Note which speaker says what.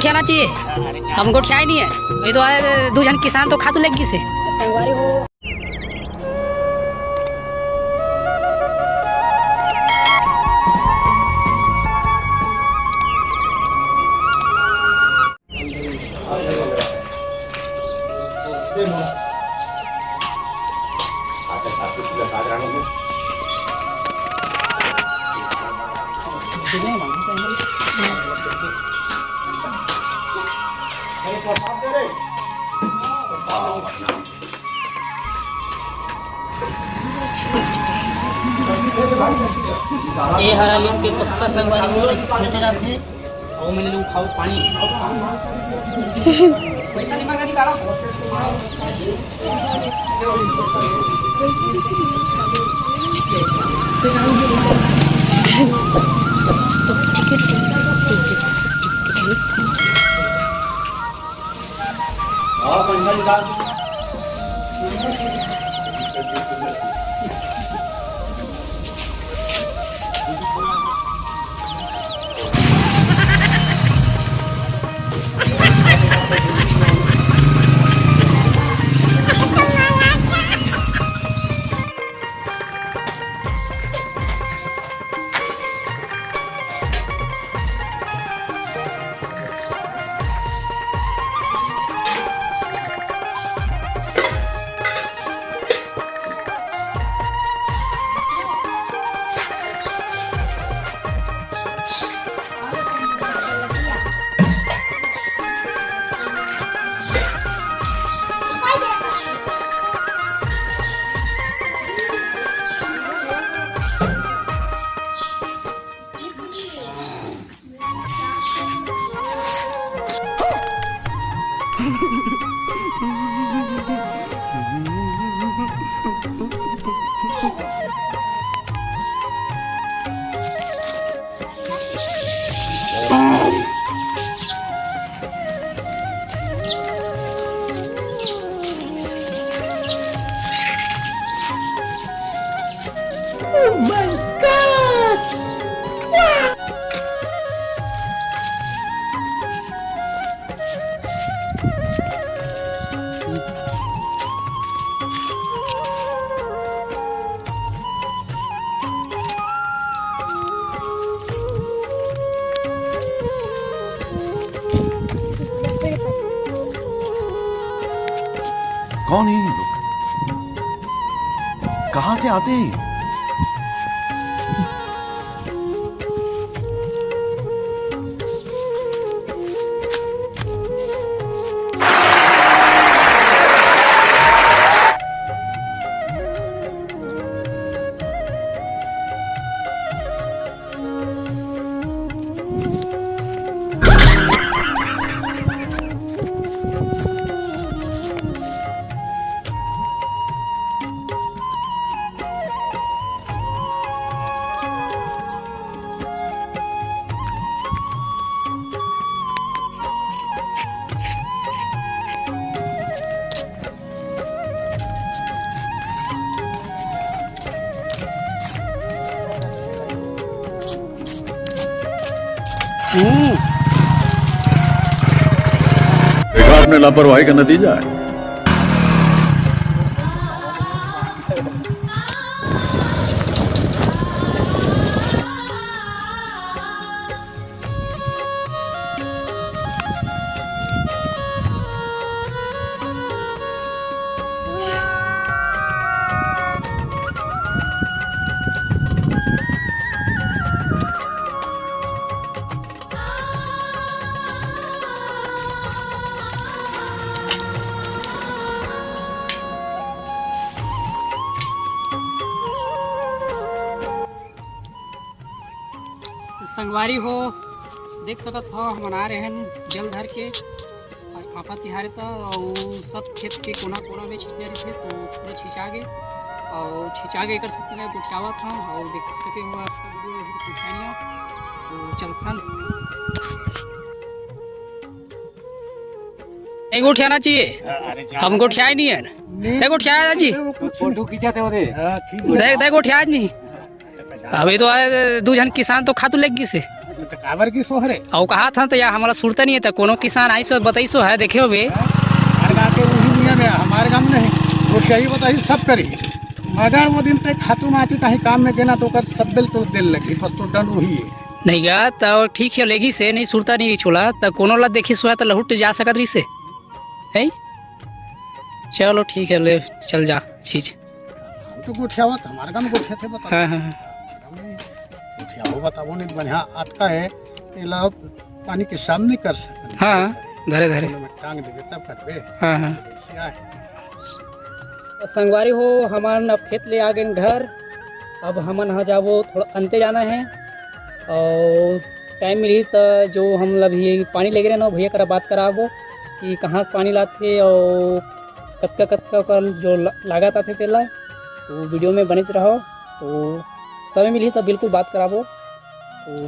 Speaker 1: उठाना चाहिए, हमको उठाया ही नहीं है। वही तो 2 जन किसान तो खा तो लगी से। ये हरा लीम के पत्ता संगवारी छोटे जाते और मैंने लोग खाओ पानी पैसा नहीं मांगा निकालो। और पैसा निकाल Oh my God! Wow!
Speaker 2: कौन है ये लोग? कहां से आते हैं?
Speaker 3: देखा आपने लापरवाही का नतीजा है।
Speaker 1: संगवारी हो देख सकत हो हम मना रहे हैं जल धर के फाफा तिहारे तो सब खेत के कोना कोना में छिंचे रहे थे तो पूरे छिंचा गए और छिंचा गए कर सकते हैं गुठियावा था और देख सके हुआ तो चल फल नहीं उठाना चाहिए, हमको उठाया ही नहीं है। देखो उठाया जी, फोटो खींचाते हो देख उठाया नहीं। अभी तो दू जन किसान तो खातू लग गई से
Speaker 4: काबर की सोहरे
Speaker 1: और कहा था तो यार हमारा सुरता नहीं है तो कोनो किसान आई सो बताइसो है देखे हुए
Speaker 4: हमारे गाँव के वही नियम है, हमारे गाँव में नहीं वो कही बताई सब करी मगर वो दिन तक खातू माटी कहीं काम में गेना तो कर सब बिल तो दिल लगी बस तो दंड वही है।
Speaker 1: नहीं गा तो ठीक है लेगी से नहीं सुरता नहीं छोड़ा तो कोनो ला देखी सोया तो लहुट जा सकत रही से है। चलो ठीक है ले चल जा चीज
Speaker 4: हम तो गुठियावत हमारे गाँव में गुठिया थे बता
Speaker 1: हाँ हाँ
Speaker 4: गुठिया हो बताओ नहीं बढ़िया आता है इला पानी के सामने कर सकते
Speaker 1: हाँ धरे धरे
Speaker 4: में टांग देवे तब करबे।
Speaker 1: हाँ हाँ
Speaker 4: ऐसे आए।
Speaker 1: तो संगवारी हो हमारे अब खेत ले आ गए घर। अब हमन यहाँ जाबो थोड़ा अंते जाना है और टाइम मिली तो जो हम अभी पानी ले गए ना भैया करा बात कराबो कि कहाँ से पानी लाते और कतका कतका का जो लागत आते तेला तो वीडियो में बने रहो तो समय मिली तो बिल्कुल बात कराबो तो